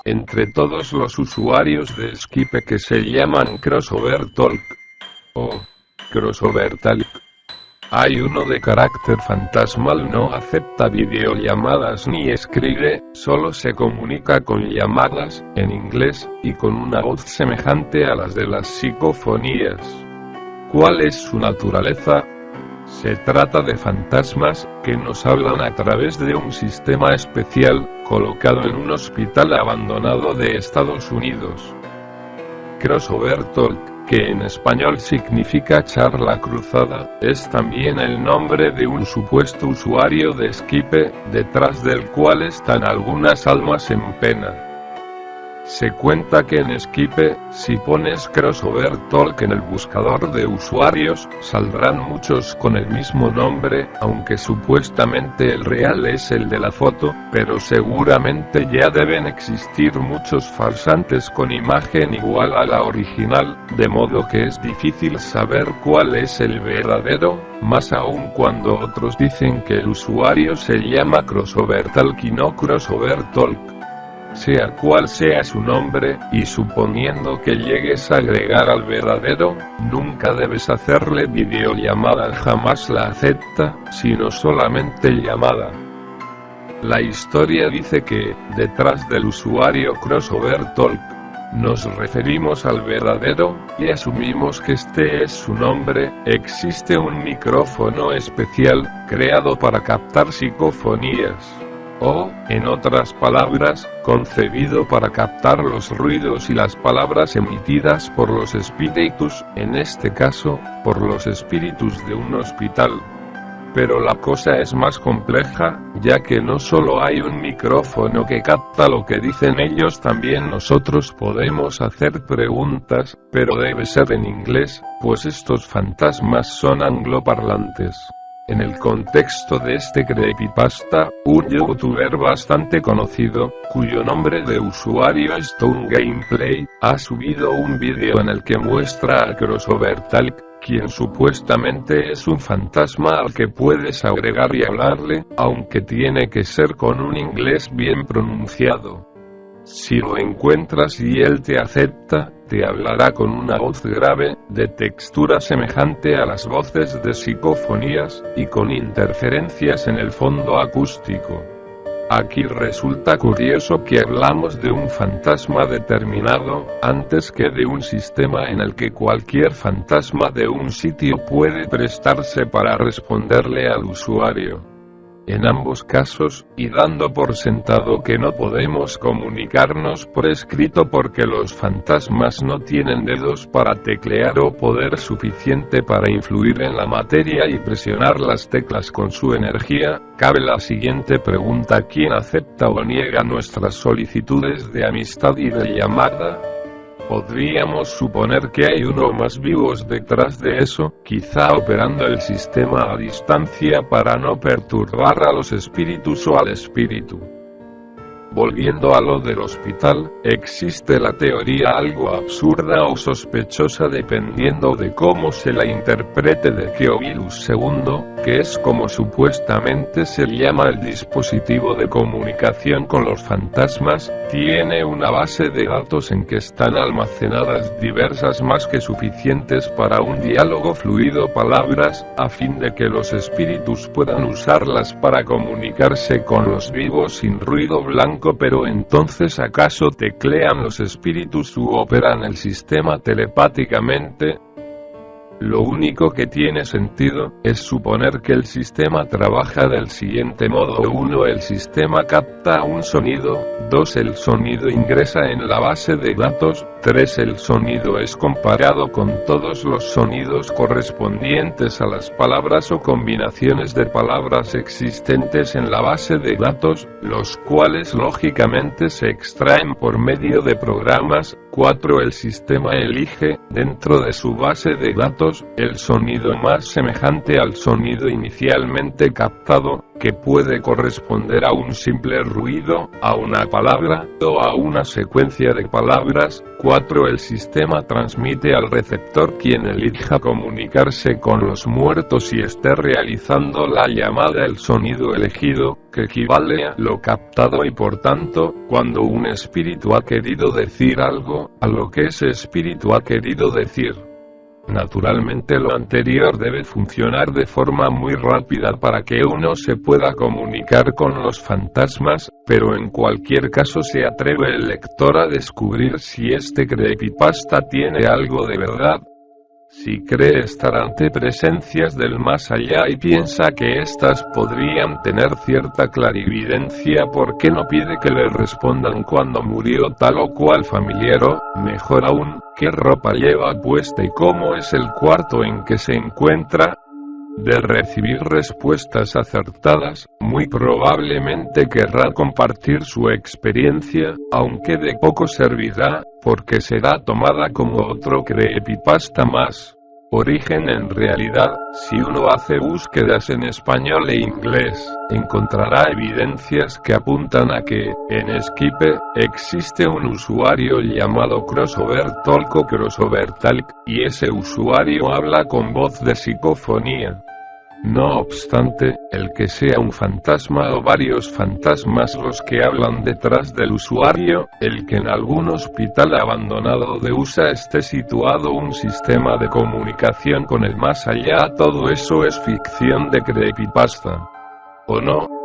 entre todos los usuarios de Skype que se llaman Crossover Talk o Crossover Talk. Hay uno de carácter fantasmal, no acepta videollamadas ni escribe, solo se comunica con llamadas, en inglés, y con una voz semejante a las de las psicofonías. ¿Cuál es su naturaleza? Se trata de fantasmas, que nos hablan a través de un sistema especial, colocado en un hospital abandonado de Estados Unidos. Crossover Talk, que en español significa charla cruzada, es también el nombre de un supuesto usuario de Skype, detrás del cual están algunas almas en pena. Se cuenta que en Skype, si pones Crossover Talk en el buscador de usuarios, saldrán muchos con el mismo nombre, aunque supuestamente el real es el de la foto, pero seguramente ya deben existir muchos farsantes con imagen igual a la original, de modo que es difícil saber cuál es el verdadero, más aún cuando otros dicen que el usuario se llama Crossover Talk y no Crossover Talk. Sea cual sea su nombre, y suponiendo que llegues a agregar al verdadero, nunca debes hacerle videollamada, jamás la acepta, sino solamente llamada. La historia dice que, detrás del usuario Crossover Talk, nos referimos al verdadero, y asumimos que este es su nombre. Existe un micrófono especial, creado para captar psicofonías. O, en otras palabras, concebido para captar los ruidos y las palabras emitidas por los espíritus, en este caso, por los espíritus de un hospital. Pero la cosa es más compleja, ya que no solo hay un micrófono que capta lo que dicen ellos, también nosotros podemos hacer preguntas, pero debe ser en inglés, pues estos fantasmas son angloparlantes. En el contexto de este creepypasta, un youtuber bastante conocido, cuyo nombre de usuario es Toon Gameplay, ha subido un vídeo en el que muestra a Crossover Talk, quien supuestamente es un fantasma al que puedes agregar y hablarle, aunque tiene que ser con un inglés bien pronunciado. Si lo encuentras y él te acepta, te hablará con una voz grave, de textura semejante a las voces de psicofonías, y con interferencias en el fondo acústico. Aquí resulta curioso que hablamos de un fantasma determinado, antes que de un sistema en el que cualquier fantasma de un sitio puede prestarse para responderle al usuario. En ambos casos, y dando por sentado que no podemos comunicarnos por escrito porque los fantasmas no tienen dedos para teclear o poder suficiente para influir en la materia y presionar las teclas con su energía, cabe la siguiente pregunta: ¿quién acepta o niega nuestras solicitudes de amistad y de llamada? Podríamos suponer que hay uno o más vivos detrás de eso, quizá operando el sistema a distancia para no perturbar a los espíritus o al espíritu. Volviendo a lo del hospital, existe la teoría algo absurda o sospechosa dependiendo de cómo se la interprete de que Ovilus II, que es como supuestamente se llama el dispositivo de comunicación con los fantasmas, tiene una base de datos en que están almacenadas diversas más que suficientes para un diálogo fluido, palabras, a fin de que los espíritus puedan usarlas para comunicarse con los vivos sin ruido blanco. Pero entonces, ¿acaso teclean los espíritus u operan el sistema telepáticamente? Lo único que tiene sentido es suponer que el sistema trabaja del siguiente modo: 1. El sistema capta un sonido, 2. El sonido ingresa en la base de datos, 3. El sonido es comparado con todos los sonidos correspondientes a las palabras o combinaciones de palabras existentes en la base de datos, los cuales lógicamente se extraen por medio de programas. 4. El sistema elige, dentro de su base de datos, el sonido más semejante al sonido inicialmente captado, que puede corresponder a un simple ruido, a una palabra, o a una secuencia de palabras. 4. El sistema transmite al receptor, quien elija comunicarse con los muertos y esté realizando la llamada, el sonido elegido, que equivale a lo captado y por tanto, cuando un espíritu ha querido decir algo, a lo que ese espíritu ha querido decir. Naturalmente lo anterior debe funcionar de forma muy rápida para que uno se pueda comunicar con los fantasmas, pero en cualquier caso se atreve el lector a descubrir si este creepypasta tiene algo de verdad. Si cree estar ante presencias del más allá y piensa que éstas podrían tener cierta clarividencia, ¿por qué no pide que le respondan cuándo murió tal o cual familiar o, mejor aún, qué ropa lleva puesta y cómo es el cuarto en que se encuentra? De recibir respuestas acertadas, muy probablemente querrá compartir su experiencia, aunque de poco servirá, porque será tomada como otro creepypasta más. Origen. En realidad, si uno hace búsquedas en español e inglés, encontrará evidencias que apuntan a que, en Skype, existe un usuario llamado CrossoverTalk o CrossoverTalk, y ese usuario habla con voz de psicofonía. No obstante, el que sea un fantasma o varios fantasmas los que hablan detrás del usuario, el que en algún hospital abandonado de USA esté situado un sistema de comunicación con el más allá, todo eso es ficción de creepypasta. ¿O no?